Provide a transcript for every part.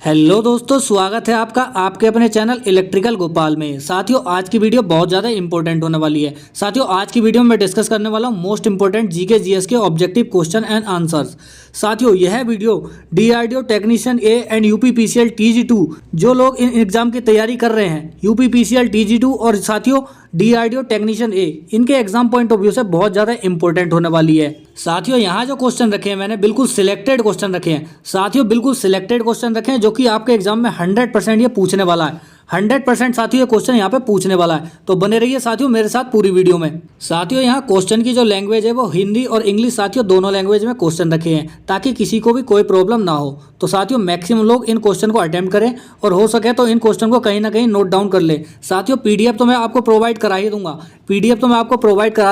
Hello दोस्तों, स्वागत है आपका आपके अपने चैनल इलेक्ट्रिकल गोपाल में। साथियों, आज की वीडियो बहुत ज़्यादा इंपॉर्टेंट होने वाली है। साथियों, आज की वीडियो में मैं डिस्कस करने वाला हूँ मोस्ट इंपॉर्टेंट जीके जीएस के ऑब्जेक्टिव क्वेश्चन एंड आंसर्स। साथियों, यह video DRDO technician A and UPPCL TG two जो लोग इन एग्जाम की तैयारी कर रहे हैं, यूपीपीसीएल टीजी2 और साथियों डीआरडीओ टेक्नीशियन ए, इनके एग्जाम पॉइंट ऑफ व्यू से बहुत ज़्यादा इंपॉर्टेंट होने वाली है। साथियों, यहाँ जो क्वेश्चन रखे हैं मैंने बिल्कुल सिलेक्टेड क्वेश्चन रखे हैं। साथियों, बिल्कुल सिलेक्टेड क्वेश्चन रखे हैं जो कि आपके एग्जाम में 100% ये पूछने वाला है। 100% साथियों ये क्वेश्चन यहाँ पे पूछने वाला है, तो बने रहिए साथियों मेरे साथ पूरी वीडियो में। साथियों, यहाँ क्वेश्चन की जो लैंग्वेज है वो हिंदी और इंग्लिश साथियों दोनों लैंग्वेज में क्वेश्चन रखे हैं ताकि किसी को भी कोई प्रॉब्लम ना हो। तो साथियों मैक्सिमम लोग इन क्वेश्चन को अटेम्प्ट करें और हो सके तो इन क्वेश्चन को कहीं ना कहीं नोट डाउन कर ले। साथियों, पीडीएफ तो मैं आपको प्रोवाइड करा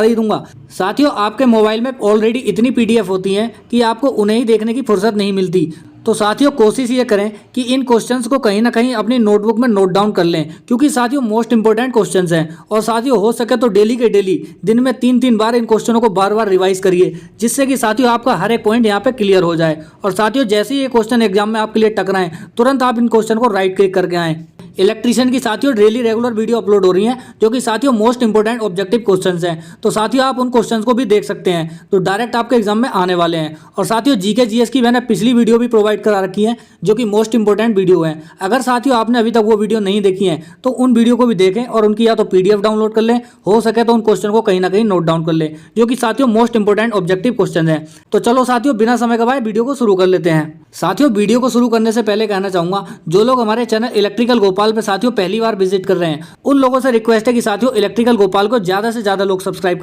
ही दूंगा, साथियों आपके मोबाइल में ऑलरेडी इतनी पीडीएफ होती हैं कि आपको उन्हें ही देखने की फुर्सत नहीं मिलती। तो साथियों कोशिश ये करें कि इन क्वेश्चंस को कहीं ना कहीं अपनी नोटबुक में नोट डाउन कर लें, क्योंकि साथियों मोस्ट इंपॉर्टेंट क्वेश्चंस हैं। और साथियों हो सके तो डेली के डेली दिन में 3-3 बार इन क्वेश्चनों को बार बार रिवाइज करिए, जिससे कि साथियों आपका हर एक पॉइंट यहाँ पे क्लियर हो जाए। और साथियों जैसे ही ये क्वेश्चन एग्जाम में आपके लिए टकराएं, तुरंत आप इन क्वेश्चन को राइट क्लिक करके आएँ। इलेक्ट्रीशियन की साथियों डेली रेगुलर वीडियो अपलोड हो रही हैं जो कि साथियों मोस्ट इंपोर्टेंट ऑब्जेक्टिव क्वेश्चंस हैं। तो साथियों आप उन क्वेश्चंस को भी देख सकते हैं, तो डायरेक्ट आपके एग्जाम में आने वाले हैं। और साथियों जीके जीएस की मैंने पिछली वीडियो भी प्रोवाइड करा रखी है जो कि मोस्ट इंपोर्टेंट वीडियो है। अगर साथियों आपने अभी तक वो वीडियो नहीं देखी है तो उन वीडियो को भी देखें और उनकी या तो पीडीएफ डाउनलोड कर लें, हो सके तो उन क्वेश्चन को कहीं ना कहीं नोट डाउन कर लें, जो कि साथियों मोस्ट इंपोर्टेंट ऑब्जेक्टिव क्वेश्चन है। तो चलो साथियों बिना समय गवाए वीडियो को शुरू कर लेते हैं। साथियों वीडियो को शुरू करने से पहले कहना चाहूंगा, जो लोग हमारे चैनल इलेक्ट्रिकल गोपाल पे साथियों पहली बार विजिट कर रहे हैं उन लोगों से रिक्वेस्ट है कि साथियों इलेक्ट्रिकल गोपाल को ज्यादा से ज्यादा लोग सब्सक्राइब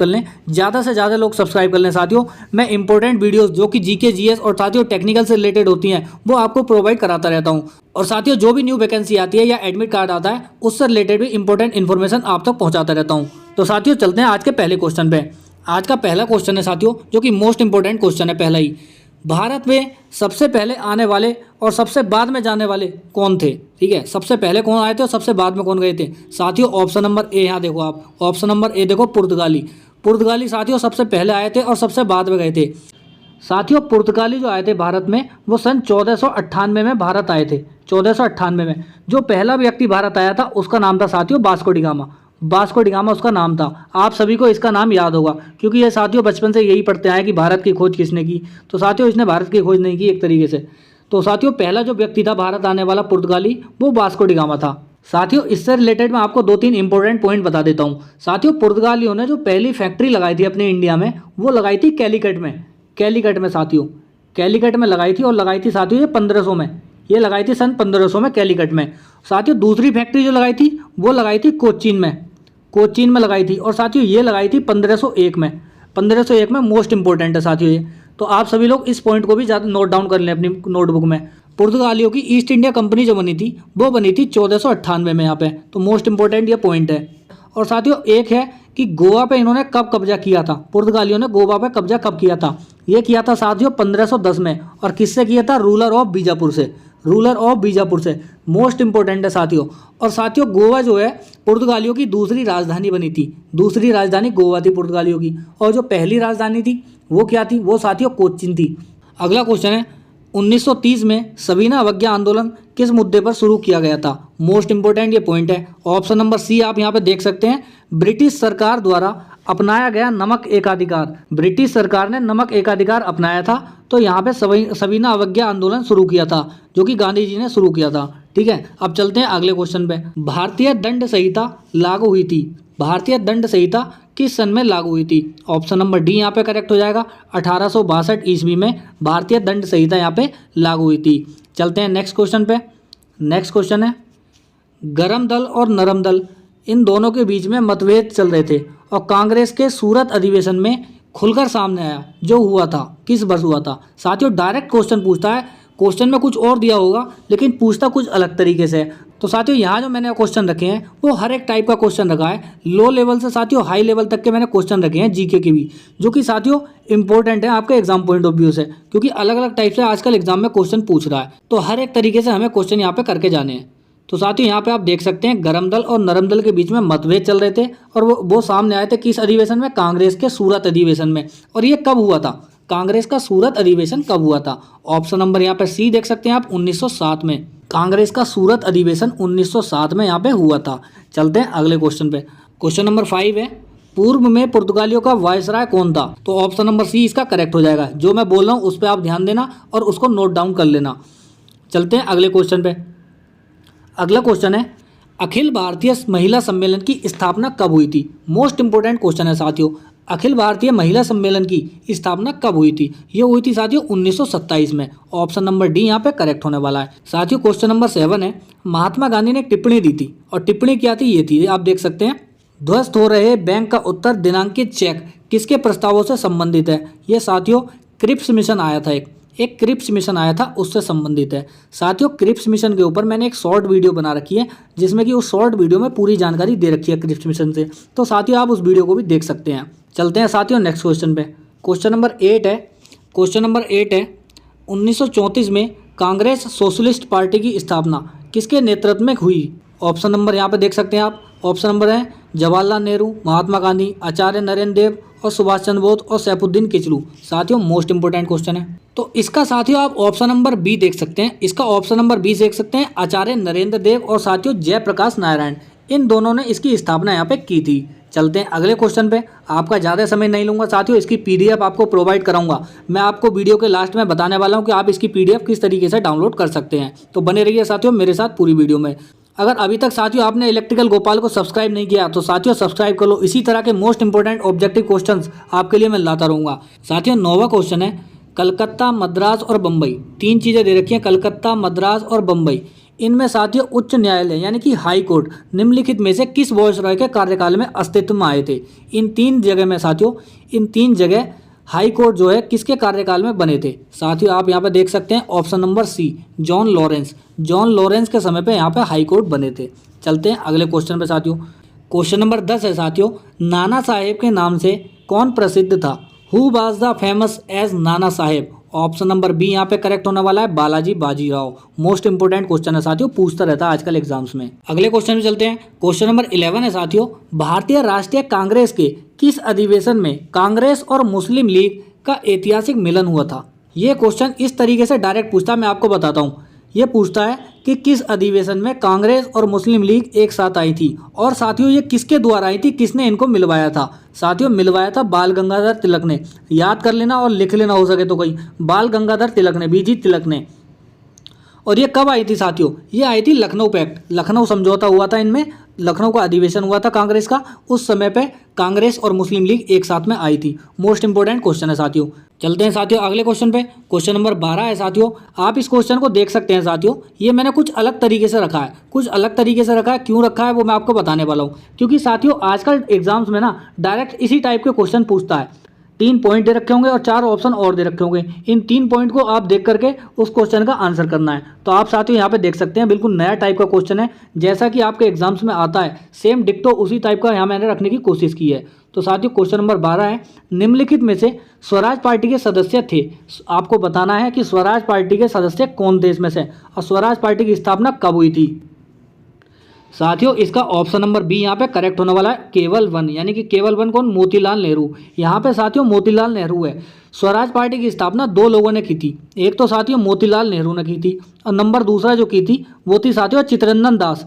कर लें, साथियों मैं इंपॉर्टेंट वीडियोस जो कि जीके जीएस और साथियों टेक्निकल से रिलेटेड होती हैं वो आपको प्रोवाइड कराता रहता हूं। और साथियों जो भी न्यू वैकेंसी आती है या एडमिट कार्ड आता है उससे रिलेटेड भी इंपॉर्टेंट इन्फॉर्मेशन आप तक पहुंचाता रहता हूं। तो साथियों चलते हैं आज के पहले क्वेश्चन पे। आज का पहला क्वेश्चन है साथियों जो कि मोस्ट इंपॉर्टेंट क्वेश्चन है। पहला ही, भारत में सबसे पहले आने वाले और सबसे बाद में जाने वाले कौन थे? ठीक है, सबसे पहले कौन आए थे और सबसे बाद में कौन गए थे? साथियों ऑप्शन नंबर ए, यहाँ देखो आप ऑप्शन नंबर ए देखो, पुर्तगाली साथियों सबसे पहले आए थे और सबसे बाद में गए थे। साथियों पुर्तगाली जो आए थे भारत में वो सन 1498 में भारत आए थे। 1498 में जो पहला व्यक्ति भारत आया था उसका नाम था साथियों वास्को डी गामा उसका नाम था। आप सभी को इसका नाम याद होगा क्योंकि ये साथियों बचपन से यही पढ़ते आए कि भारत की खोज किसने की। तो साथियों इसने भारत की खोज नहीं की एक तरीके से। तो साथियों पहला जो व्यक्ति था भारत आने वाला पुर्तगाली वो वास्को डी गामा था। साथियों इससे रिलेटेड मैं आपको 2-3 इंपॉर्टेंट पॉइंट बता देता हूँ। साथियों पुर्तगालियों ने जो पहली फैक्ट्री लगाई थी अपने इंडिया में वो लगाई थी कैलीकट में साथियों, कैलीकट में लगाई थी। और लगाई थी साथियों ये 1500 में, ये लगाई थी सन 1500 में कैलीकट में। साथियों दूसरी फैक्ट्री जो लगाई थी वो लगाई थी कोचीन में लगाई थी। और साथियों ये लगाई थी 1501 में मोस्ट इंपॉर्टेंट है साथियों ये। तो आप सभी लोग इस पॉइंट को भी ज़्यादा नोट डाउन कर लें अपनी नोटबुक में। पुर्तगालियों की ईस्ट इंडिया कंपनी जो बनी थी वो बनी थी 1498 में यहाँ पे, तो मोस्ट इंपॉर्टेंट ये पॉइंट है। और साथियों एक है कि गोवा पे इन्होंने कब कब्जा किया था, पुर्तगालियों ने गोवा पे कब्जा कब किया था? ये किया था साथियों 1510 में। और किससे किया था? रूलर ऑफ बीजापुर से। मोस्ट इंपॉर्टेंट है साथियों। और साथियों गोवा जो है पुर्तगालियों की दूसरी राजधानी बनी थी, दूसरी राजधानी गोवा थी पुर्तगालियों की। और जो पहली राजधानी थी वो क्या थी? वो साथियों कोचीन थी। अगला क्वेश्चन है, 1930 में सविना अवज्ञा आंदोलन किस मुद्दे पर शुरू किया गया था? मोस्ट इंपॉर्टेंट ये पॉइंट है। ऑप्शन नंबर सी आप यहाँ पे देख सकते हैं, ब्रिटिश सरकार द्वारा अपनाया गया नमक एकाधिकार। ब्रिटिश सरकार ने नमक एकाधिकार अपनाया था, तो यहाँ पे सविना अवज्ञा आंदोलन शुरू किया था जो कि गांधी जी ने शुरू किया था। ठीक है, अब चलते हैं अगले क्वेश्चन पे। भारतीय दंड संहिता लागू हुई थी, भारतीय दंड संहिता किस सन में लागू हुई थी? ऑप्शन नंबर डी यहाँ पे करेक्ट हो जाएगा, 1862 ईस्वी में भारतीय दंड संहिता यहाँ पे लागू हुई थी। चलते हैं नेक्स्ट क्वेश्चन पे। नेक्स्ट क्वेश्चन है, गरम दल और नरम दल इन दोनों के बीच में मतभेद चल रहे थे और कांग्रेस के सूरत अधिवेशन में खुलकर सामने आया। जो हुआ था किस वर्ष हुआ था? साथियों डायरेक्ट क्वेश्चन पूछता है, क्वेश्चन में कुछ और दिया होगा लेकिन पूछता कुछ अलग तरीके से। तो साथियों यहाँ जो मैंने क्वेश्चन रखे हैं वो हर एक टाइप का क्वेश्चन रखा है, लो लेवल से साथियों हाई लेवल तक के मैंने क्वेश्चन रखे हैं जीके के भी, जो कि साथियों इंपॉर्टेंट है आपके एग्जाम पॉइंट ऑफ व्यू से, क्योंकि अलग अलग टाइप से आजकल एग्जाम में क्वेश्चन पूछ रहा है। तो हर एक तरीके से हमें क्वेश्चन यहाँ पे करके जाने हैं। तो साथियों यहाँ पे आप देख सकते हैं गरम दल और नरम दल के बीच में मतभेद चल रहे थे और वो सामने आए थे किस अधिवेशन में? कांग्रेस के सूरत अधिवेशन में। और ये कब हुआ था? कांग्रेस का सूरत अधिवेशन कब हुआ था? ऑप्शन नंबर यहाँ पे सी देख सकते हैं आप, 1907 में। कांग्रेस का सूरत अधिवेशन 1907 में यहाँ पे हुआ था। चलते हैं अगले क्वेश्चन पे। क्वेश्चन नंबर 5 है, पूर्व में पुर्तगालियों का वायसराय कौन था? तो ऑप्शन नंबर सी इसका करेक्ट हो जाएगा। जो मैं बोल रहा हूँ उस पर आप ध्यान देना और उसको नोट डाउन कर लेना। चलते हैं अगले क्वेश्चन पे। अगला क्वेश्चन है, अखिल भारतीय महिला सम्मेलन की स्थापना कब हुई थी? मोस्ट इंपोर्टेंट क्वेश्चन है साथियों। अखिल भारतीय महिला सम्मेलन की स्थापना कब हुई थी? ये हुई थी साथियों 1927 में। ऑप्शन नंबर डी यहाँ पे करेक्ट होने वाला है। साथियों क्वेश्चन नंबर 7 है, महात्मा गांधी ने एक टिप्पणी दी थी और टिप्पणी क्या थी? ये थी, आप देख सकते हैं, ध्वस्त हो रहे बैंक का उत्तर दिनांकित चेक किसके प्रस्तावों से संबंधित है? ये साथियों क्रिप्स मिशन आया था, एक क्रिप्स मिशन आया था, उससे संबंधित है। साथियों क्रिप्स मिशन के ऊपर मैंने एक शॉर्ट वीडियो बना रखी है जिसमें कि उस शॉर्ट वीडियो में पूरी जानकारी दे रखी है क्रिप्स मिशन से, तो साथियों आप उस वीडियो को भी देख सकते हैं। चलते हैं साथियों नेक्स्ट क्वेश्चन पे। क्वेश्चन नंबर 8 है, 1934 में कांग्रेस सोशलिस्ट पार्टी की स्थापना किसके नेतृत्व में हुई? ऑप्शन नंबर यहाँ पे देख सकते हैं आप। ऑप्शन नंबर है जवाहरलाल नेहरू, महात्मा गांधी, आचार्य नरेंद्र देव और सुभाष चंद्र बोस और सैफुद्दीन किचलू। साथियों मोस्ट इंपोर्टेंट क्वेश्चन है, तो इसका साथियों आप ऑप्शन नंबर बी देख सकते हैं। इसका ऑप्शन नंबर बी देख सकते हैं, आचार्य नरेंद्र देव और साथियों जयप्रकाश नारायण, इन दोनों ने इसकी स्थापना यहाँ पे की थी। चलते हैं अगले क्वेश्चन पे। आपका ज़्यादा समय नहीं लूँगा साथियों, इसकी पीडीएफ आपको प्रोवाइड कराऊंगा। मैं आपको वीडियो के लास्ट में बताने वाला हूँ कि आप इसकी पीडीएफ किस तरीके से डाउनलोड कर सकते हैं, तो बने रहिए साथियों मेरे साथ पूरी वीडियो में। अगर अभी तक साथियों आपने इलेक्ट्रिकल गोपाल को सब्सक्राइब नहीं किया तो साथियों सब्सक्राइब कर लो। इसी तरह के मोस्ट इंपोर्टेंट ऑब्जेक्टिव क्वेश्चंस आपके लिए मैं लाता रहूँगा। साथियों 9वां क्वेश्चन है, कलकत्ता, मद्रास और बम्बई, 3 चीज़ें दे रखी हैं, कलकत्ता, मद्रास और बम्बई। इनमें साथियों उच्च न्यायालय यानी कि हाई कोर्ट निम्नलिखित में से किस वायसराय के कार्यकाल में अस्तित्व में आए थे? इन 3 जगह में साथियों, इन 3 जगह हाई कोर्ट जो है किसके कार्यकाल में बने थे? साथियों आप यहाँ पे देख सकते हैं option number C, John Lawrence. John Lawrence के समय पे यहाँ पे हाई कोर्ट बने थे। चलते हैं अगले क्वेश्चन पे साथियों। क्वेश्चन नंबर 10 है साथियों, नाना साहेब के नाम से कौन प्रसिद्ध था? Who was the famous as Nana Saheb? Option number B यहाँ पे करेक्ट होने वाला है, Balaji Bajirao. Most important question है साथियों, पूछता रहता है आजकल एग्जाम्स में। अगले क्वेश्चन में चलते हैं। क्वेश्चन नंबर 11 है साथियों, भारतीय राष्ट्रीय कांग्रेस के किस अधिवेशन में कांग्रेस और मुस्लिम लीग का ऐतिहासिक मिलन हुआ था? ये क्वेश्चन इस तरीके से डायरेक्ट पूछता है, मैं आपको बताता हूँ। ये पूछता है कि किस अधिवेशन में कांग्रेस और मुस्लिम लीग एक साथ आई थी, और साथियों ये किसके द्वारा आई थी, किसने इनको मिलवाया था? साथियों मिलवाया था बाल गंगाधर तिलक ने। याद कर लेना और लिख लेना हो सके तो कहीं, बाल गंगाधर तिलक ने, बीजी तिलक ने। और ये कब आई थी साथियों? ये आई थी लखनऊ पैक्ट, लखनऊ समझौता हुआ था इनमें, लखनऊ का अधिवेशन हुआ था कांग्रेस का, उस समय पे कांग्रेस और मुस्लिम लीग एक साथ में आई थी। मोस्ट इंपोर्टेंट क्वेश्चन है साथियों। चलते हैं साथियों अगले क्वेश्चन पे। क्वेश्चन नंबर 12 है साथियों, आप इस क्वेश्चन को देख सकते हैं साथियों। ये मैंने कुछ अलग तरीके से रखा है, कुछ अलग तरीके से रखा है, क्यों रखा है वो मैं आपको बताने वाला हूँ। क्योंकि साथियों आजकल एग्जाम्स में ना डायरेक्ट इसी टाइप के क्वेश्चन पूछता है। 3 पॉइंट दे रखे होंगे और 4 ऑप्शन और दे रखे होंगे। इन 3 पॉइंट को आप देख करके उस क्वेश्चन का आंसर करना है। तो आप साथियों यहाँ पे देख सकते हैं, बिल्कुल नया टाइप का क्वेश्चन है, जैसा कि आपके एग्जाम्स में आता है सेम डिक्टो उसी टाइप का यहाँ मैंने रखने की कोशिश की है। तो साथियों क्वेश्चन नंबर 12 है, निम्नलिखित में से स्वराज पार्टी के सदस्य थे। आपको बताना है कि स्वराज पार्टी के सदस्य कौन थे इसमें से, और स्वराज पार्टी की स्थापना कब हुई थी? साथियों इसका ऑप्शन नंबर बी यहाँ पे करेक्ट होने वाला है, केवल 1, यानी कि केवल 1 कौन? मोतीलाल नेहरू। यहाँ पे साथियों मोतीलाल नेहरू है। स्वराज पार्टी की स्थापना 2 लोगों ने की थी, एक तो साथियों मोतीलाल नेहरू ने की थी, और नंबर दूसरा जो की थी वो थी साथियों चित्तरंजन दास,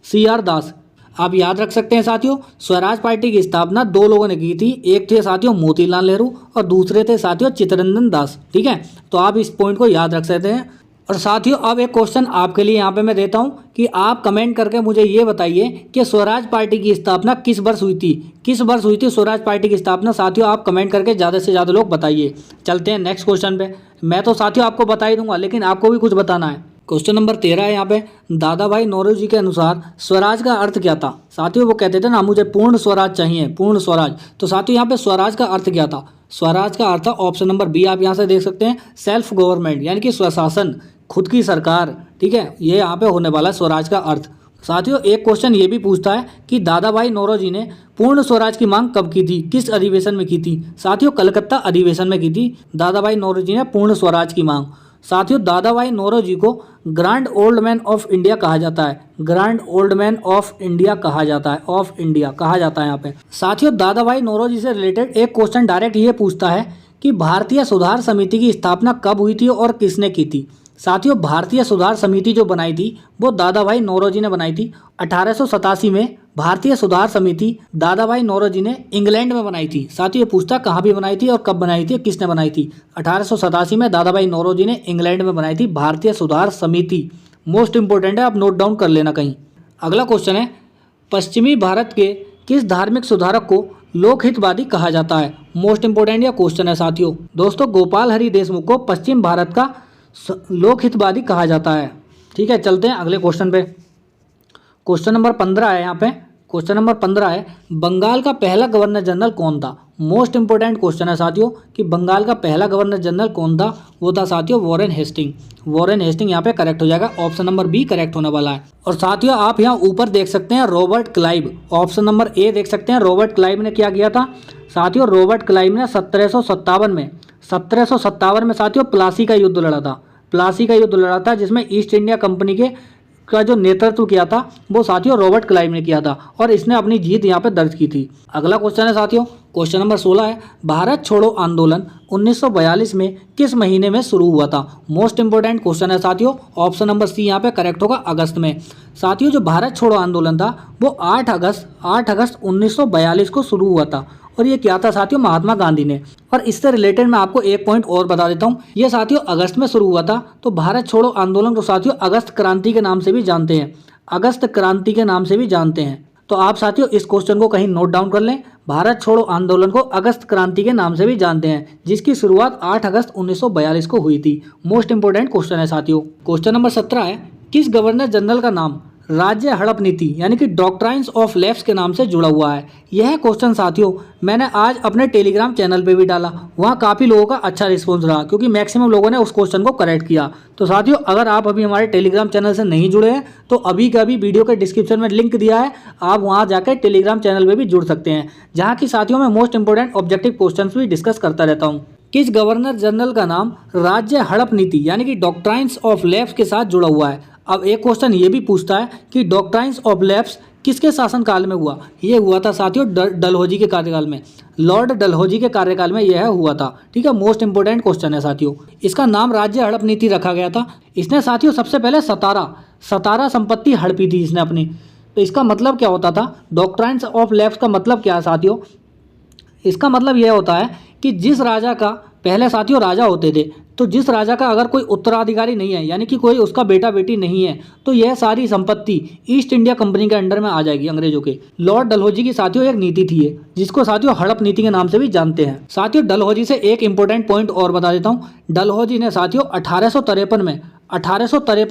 CR दास। आप याद रख सकते हैं साथियों, स्वराज पार्टी की स्थापना 2 लोगों ने की थी, एक थे साथियों मोतीलाल नेहरू और दूसरे थे साथियों चित्तरंजन दास। ठीक है, तो आप इस पॉइंट को याद रख सकते हैं। और साथियों अब एक क्वेश्चन आपके लिए यहाँ पे मैं देता हूँ कि आप कमेंट करके मुझे ये बताइए कि स्वराज पार्टी की स्थापना किस वर्ष हुई थी? किस वर्ष हुई थी स्वराज पार्टी की स्थापना? साथियों आप कमेंट करके ज़्यादा से ज़्यादा लोग बताइए। चलते हैं नेक्स्ट क्वेश्चन पे। मैं तो साथियों आपको बता ही दूंगा, लेकिन आपको भी कुछ बताना है। क्वेश्चन नंबर 13 है यहाँ पे, दादा भाई नौरोजी के अनुसार स्वराज का अर्थ क्या था? साथियों वो कहते थे ना मुझे पूर्ण स्वराज चाहिए, पूर्ण स्वराज। तो साथियों यहाँ पे स्वराज का अर्थ क्या था? स्वराज का अर्थ ऑप्शन नंबर बी आप यहाँ से देख सकते हैं, सेल्फ गवर्नमेंट, यानी कि स्वशासन, खुद की सरकार। ठीक है, ये यहाँ पे होने वाला है स्वराज का अर्थ। साथियों एक क्वेश्चन ये भी पूछता है कि दादा भाई नौरोजी ने पूर्ण स्वराज की मांग कब की थी, किस अधिवेशन में की थी? साथियों कलकत्ता अधिवेशन में की थी दादा भाई नौरोजी ने पूर्ण स्वराज की मांग। साथियों दादा भाई नौरोजी को grand old man of India कहा जाता है, grand old man of India कहा जाता है, ऑफ इंडिया कहा जाता है यहाँ पे। साथियों दादा भाई नौरोजी से रिलेटेड एक क्वेश्चन डायरेक्ट ये पूछता है कि भारतीय सुधार समिति की स्थापना कब हुई थी और किसने की थी? साथियों भारतीय सुधार समिति जो बनाई थी वो दादा भाई नौरोजी ने बनाई थी। 1887 में भारतीय सुधार समिति दादा भाई नौरोजी ने इंग्लैंड में बनाई थी। साथियों ये पूछता कहाँ भी बनाई थी और कब बनाई थी, किसने बनाई थी। 1887 में दादा भाई नौरोजी ने इंग्लैंड में बनाई थी भारतीय सुधार समिति। मोस्ट इंपोर्टेंट है, आप नोट डाउन कर लेना कहीं। अगला क्वेश्चन है, पश्चिमी भारत के किस धार्मिक सुधारक को लोकहितवादी कहा जाता है। मोस्ट इंपोर्टेंट यह क्वेश्चन है साथियों। दोस्तों गोपाल हरि देशमुख को पश्चिम भारत का लोकहितवादी कहा जाता है। ठीक है, चलते हैं अगले क्वेश्चन पे। क्वेश्चन नंबर 15 है यहाँ पे। क्वेश्चन नंबर 15 है, बंगाल का पहला गवर्नर जनरल कौन था। मोस्ट इंपोर्टेंट क्वेश्चन है साथियों कि बंगाल का पहला गवर्नर जनरल कौन था। वो था साथियों वॉरेन हेस्टिंग। वॉरेन हेस्टिंग यहाँ पे करेक्ट हो जाएगा, ऑप्शन नंबर बी करेक्ट होने वाला है। और साथियों आप यहाँ ऊपर देख सकते हैं Robert Clive, option number A देख सकते हैं। रॉबर्ट क्लाइव ने क्या किया था साथियों, रॉबर्ट क्लाइव ने 1757 में साथियों प्लासी का युद्ध लड़ा था। प्लासी का युद्ध लड़ा था जिसमें ईस्ट इंडिया कंपनी का जो नेतृत्व किया था वो साथियों रॉबर्ट क्लाइव ने किया था और इसने अपनी जीत यहाँ पे दर्ज की थी। अगला क्वेश्चन है साथियों, क्वेश्चन नंबर 16 है, भारत छोड़ो आंदोलन 1942 में किस महीने में शुरू हुआ था। मोस्ट इंपोर्टेंट क्वेश्चन है साथियों, ऑप्शन नंबर सी यहाँ पे करेक्ट होगा, अगस्त में। साथियों जो भारत छोड़ो आंदोलन था वो 8 अगस्त 1942 को शुरू हुआ था और ये क्या था साथियों, महात्मा गांधी ने। और इससे रिलेटेड मैं आपको एक पॉइंट और बता देता हूँ, ये साथियों अगस्त में शुरू हुआ था। तो भारत छोड़ो आंदोलन को साथियों अगस्त क्रांति के नाम से भी जानते हैं, अगस्त क्रांति के नाम से भी जानते हैं। तो आप साथियों इस क्वेश्चन को कहीं नोट डाउन कर लें, भारत छोड़ो आंदोलन को अगस्त क्रांति के नाम से भी जानते हैं, जिसकी शुरुआत 8 अगस्त 1942 को हुई थी। मोस्ट इंपोर्टेंट क्वेश्चन है साथियों। क्वेश्चन नंबर 17 है, किस गवर्नर जनरल का नाम राज्य हड़प नीति यानी कि डॉक्ट्राइन्स ऑफ लैप्स के नाम से जुड़ा हुआ है। यह क्वेश्चन साथियों मैंने आज अपने टेलीग्राम चैनल पे भी डाला, वहाँ काफ़ी लोगों का अच्छा रिस्पॉन्स रहा क्योंकि मैक्सिमम लोगों ने उस क्वेश्चन को करेक्ट किया। तो साथियों अगर आप अभी हमारे टेलीग्राम चैनल से नहीं जुड़े हैं तो अभी का अभी वीडियो के डिस्क्रिप्शन में लिंक दिया है, आप वहाँ जाकर टेलीग्राम चैनल पर भी जुड़ सकते हैं, जहाँ की साथियों मैं मोस्ट इंपोर्टेंट ऑब्जेक्टिव क्वेश्चन भी डिस्कस करता रहता हूँ। किस गवर्नर जनरल का नाम राज्य हड़प नीति यानी कि डॉक्ट्राइन्स ऑफ लैप्स के साथ जुड़ा हुआ है। अब एक क्वेश्चन ये भी पूछता है कि डॉक्ट्राइन्स ऑफ लैप्स किसके शासनकाल में हुआ। ये हुआ था साथियों डलहौजी के कार्यकाल में, लॉर्ड डलहौजी के कार्यकाल में यह हुआ था। ठीक है, मोस्ट इंपोर्टेंट क्वेश्चन है साथियों। इसका नाम राज्य हड़प नीति रखा गया था। इसने साथियों सबसे पहले सतारा संपत्ति हड़पी थी इसने अपनी। तो इसका मतलब क्या होता था, डॉक्ट्राइन्स ऑफ लैप्स का मतलब क्या है साथियों, इसका मतलब यह होता है कि जिस राजा का पहले साथियों राजा होते थे, तो जिस राजा का अगर कोई उत्तराधिकारी नहीं है यानी कि कोई उसका बेटा बेटी नहीं है तो यह सारी संपत्ति ईस्ट इंडिया कंपनी के अंडर में आ जाएगी अंग्रेजों के। लॉर्ड डलहौजी की साथियों एक नीति थी ये, जिसको साथियों हड़प नीति के नाम से भी जानते हैं। साथियों डलहौजी से एक इंपॉर्टेंट पॉइंट और बता देता हूँ, डलहौजी ने साथियों 1853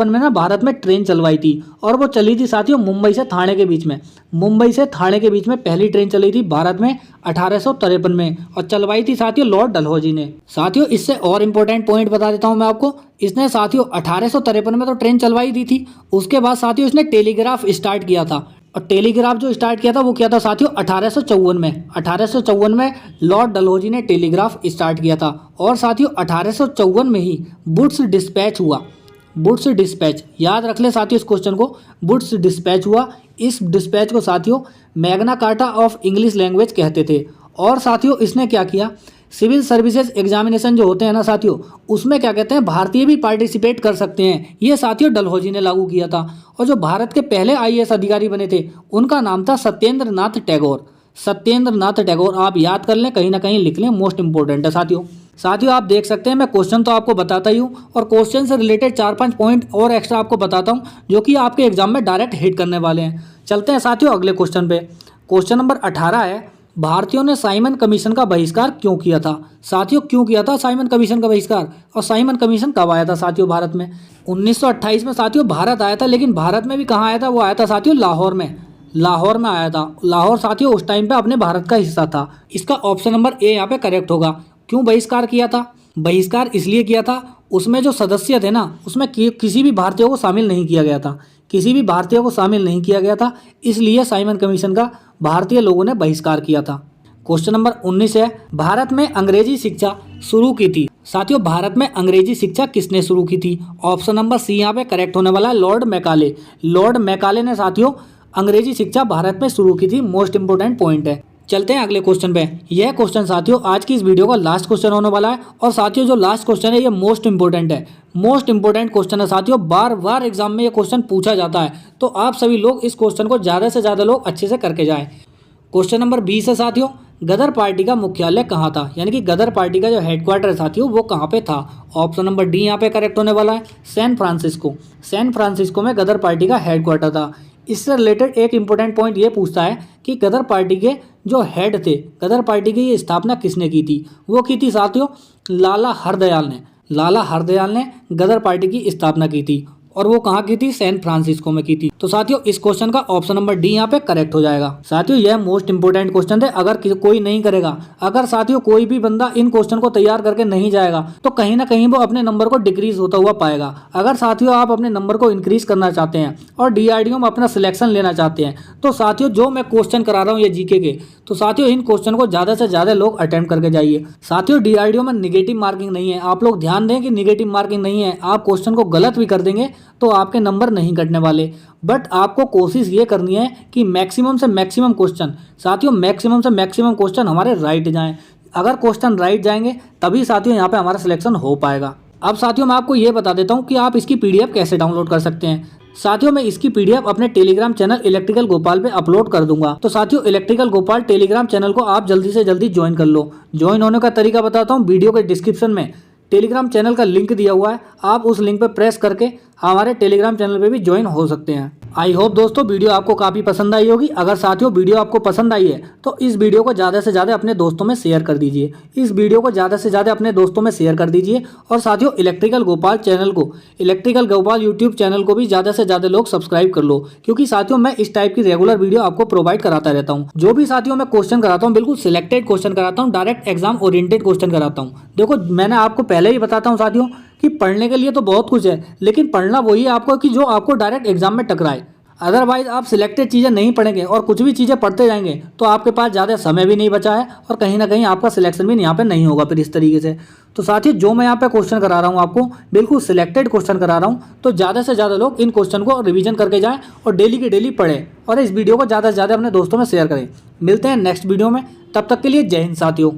में ना भारत में ट्रेन चलवाई थी और वो चली थी साथियों मुंबई से थाने के बीच में। मुंबई से थाने के बीच में पहली ट्रेन चली थी भारत में 1853 में और चलवाई थी साथियों लॉर्ड डलहौजी ने। साथियों इससे और इम्पोर्टेंट पॉइंट बता देता हूं मैं आपको, इसने साथियों 1853 में तो ट्रेन चलवाई दी थी, उसके बाद साथियों इसने टेलीग्राफ स्टार्ट किया था। और टेलीग्राफ जो स्टार्ट किया था वो किया था साथियों 1854 में लॉर्ड डलहौजी ने टेलीग्राफ स्टार्ट किया था। और साथियों 1854 में ही वुड्स डिस्पैच हुआ। वुड्स डिस्पैच याद रख ले साथियों इस क्वेश्चन को, वुड्स डिस्पैच हुआ। इस डिस्पैच को साथियों Magna carta of English language कहते थे। और साथियों इसने क्या किया, सिविल सर्विसेज एग्जामिनेशन जो होते हैं ना साथियों, उसमें क्या कहते हैं भारतीय भी पार्टिसिपेट कर सकते हैं, ये साथियों डलहौजी ने लागू किया था। और जो भारत के पहले IAS अधिकारी बने थे उनका नाम था सत्येंद्र नाथ टैगोर। सत्येंद्र नाथ टैगोर आप याद कर लें, कहीं ना कहीं लिख लें, मोस्ट इंपोर्टेंट है साथियों। साथियों आप देख सकते हैं मैं क्वेश्चन तो आपको बताता ही हूँ और क्वेश्चन से रिलेटेड 4-5 पॉइंट और एक्स्ट्रा आपको बताता हूँ जो कि आपके एग्जाम में डायरेक्ट हिट करने वाले हैं। चलते हैं साथियों अगले क्वेश्चन पे। क्वेश्चन नंबर 18 है, भारतीयों ने साइमन कमीशन का बहिष्कार क्यों किया था। साथियों क्यों किया था साइमन कमीशन का बहिष्कार, और साइमन कमीशन कब आया था साथियों भारत में। 1928 में साथियों भारत आया था, लेकिन भारत में भी कहाँ आया था, वो आया था साथियों लाहौर में। लाहौर में आया था। लाहौर साथियों उस टाइम पे अपने भारत का हिस्सा था। इसका ऑप्शन नंबर ए यहाँ पे करेक्ट होगा। क्यों बहिष्कार किया था, बहिष्कार इसलिए किया था उसमें जो सदस्य थे ना उसमें किसी भी भारतीय को शामिल नहीं किया गया था, किसी भी भारतीय को शामिल नहीं किया गया था, इसलिए साइमन कमीशन का भारतीय लोगों ने बहिष्कार किया था। क्वेश्चन नंबर 19 है, भारत में अंग्रेजी शिक्षा शुरू की थी। साथियों भारत में अंग्रेजी शिक्षा किसने शुरू की थी। ऑप्शन नंबर सी यहाँ पे करेक्ट होने वाला है, लॉर्ड मैकाले। लॉर्ड मैकाले ने साथियों अंग्रेजी शिक्षा भारत में शुरू की थी। मोस्ट इंपोर्टेंट पॉइंट है। चलते हैं अगले क्वेश्चन पे। यह क्वेश्चन साथियों आज की इस वीडियो का लास्ट क्वेश्चन होने वाला है। और साथियों जो लास्ट क्वेश्चन है ये मोस्ट इंपोर्टेंट है, मोस्ट इंपोर्टेंट क्वेश्चन है साथियों। बार बार एग्जाम में ये क्वेश्चन पूछा जाता है, तो आप सभी लोग इस क्वेश्चन को ज़्यादा से ज़्यादा लोग अच्छे से करके जाएं। क्वेश्चन नंबर 20 है साथियों, गदर पार्टी का मुख्यालय कहाँ था, यानी कि गदर पार्टी का जो हेडक्वार्टर है साथियों वो कहाँ पे था। ऑप्शन नंबर डी यहाँ पे करेक्ट होने वाला है, सैन फ्रांसिस्को। सैन फ्रांसिस्को में गदर पार्टी का हेडक्वार्टर था। इससे रिलेटेड एक इंपॉर्टेंट पॉइंट ये पूछता है कि गदर पार्टी के जो हेड थे, गदर पार्टी की ये स्थापना किसने की थी। वो की थी साथियों लाला हरदयाल ने। लाला हरदयाल ने गदर पार्टी की स्थापना की थी और वो कहाँ की थी, सैन फ्रांसिस्को में की थी। तो साथियों इस क्वेश्चन का ऑप्शन नंबर डी यहाँ पे करेक्ट हो जाएगा। साथियों यह मोस्ट इंपोर्टेंट क्वेश्चन थे, अगर कोई नहीं करेगा, अगर साथियों कोई भी बंदा इन क्वेश्चन को तैयार करके नहीं जाएगा तो कहीं ना कहीं वो अपने नंबर को डिक्रीज होता हुआ पाएगा। अगर साथियों आप अपने नंबर को इंक्रीज करना चाहते हैं और DRDO में अपना सिलेक्शन लेना चाहते हैं तो साथियों जो मैं क्वेश्चन करा रहा हूँ ये जीके के, तो साथियों इन क्वेश्चन को ज़्यादा से ज़्यादा लोग अटेम्प्ट करके जाइए। साथियों DRDO में निगेटिव मार्किंग नहीं है, आप लोग ध्यान दें कि निगेटिव मार्किंग नहीं है। आप क्वेश्चन को गलत भी कर देंगे तो आपके नंबर नहीं कटने वाले, बट आपको कोशिश ये करनी है कि मैक्सिमम से मैक्सिमम क्वेश्चन, साथियों मैक्सिमम से मैक्सिमम क्वेश्चन हमारे राइट जाएं। अगर क्वेश्चन राइट जाएंगे तभी साथियों यहाँ पे हमारा सिलेक्शन हो पाएगा। अब साथियों मैं आपको ये बता देता हूँ कि आप इसकी PDF कैसे डाउनलोड कर सकते हैं। साथियों मैं इसकी PDF अपने टेलीग्राम चैनल इलेक्ट्रिकल गोपाल पे अपलोड कर दूंगा। तो साथियों इलेक्ट्रिकल गोपाल टेलीग्राम चैनल को आप जल्दी से जल्दी ज्वाइन कर लो। ज्वाइन होने का तरीका बताता हूँ, वीडियो के डिस्क्रिप्शन में टेलीग्राम चैनल का लिंक दिया हुआ है, आप उस लिंक पर प्रेस करके हमारे टेलीग्राम चैनल पे भी ज्वाइन हो सकते हैं। आई होप दोस्तों वीडियो आपको काफ़ी पसंद आई होगी। अगर साथियों वीडियो आपको पसंद आई है तो इस वीडियो को ज़्यादा से ज़्यादा अपने दोस्तों में शेयर कर दीजिए। इस वीडियो को ज़्यादा से ज़्यादा अपने दोस्तों में शेयर कर दीजिए। और साथियों इलेक्ट्रिकल गोपाल चैनल को, इलेक्ट्रिकल गोपाल यूट्यूब चैनल को भी ज़्यादा से ज़्यादा लोग सब्सक्राइब कर लो, क्योंकि साथियों मैं इस टाइप की रेगुलर वीडियो आपको प्रोवाइड कराता रहता हूँ। जो भी साथियों मैं क्वेश्चन कराता हूँ बिल्कुल सिलेक्टेड क्वेश्चन कराता हूँ, डायरेक्ट एग्जाम ओरिएंटेड क्वेश्चन कराता हूँ। देखो मैंने आपको पहले ही बताता हूँ साथियों कि पढ़ने के लिए तो बहुत कुछ है, लेकिन पढ़ना वही है आपको कि जो आपको डायरेक्ट एग्जाम में टकराए। अदरवाइज आप सिलेक्टेड चीज़ें नहीं पढ़ेंगे और कुछ भी चीज़ें पढ़ते जाएंगे तो आपके पास ज़्यादा समय भी नहीं बचा है और कहीं ना कहीं आपका सिलेक्शन भी यहाँ पे नहीं होगा फिर इस तरीके से। तो साथियों जो मैं यहाँ पे क्वेश्चन करा रहा हूँ आपको बिल्कुल सिलेक्टेड क्वेश्चन करा रहा हूँ, तो ज़्यादा से ज़्यादा लोग इन क्वेश्चन को रिवीजन करके जाएँ और डेली के डेली पढ़ें और इस वीडियो को ज़्यादा से ज़्यादा अपने दोस्तों में शेयर करें। मिलते हैं नेक्स्ट वीडियो में, तब तक के लिए जय हिंद साथियों।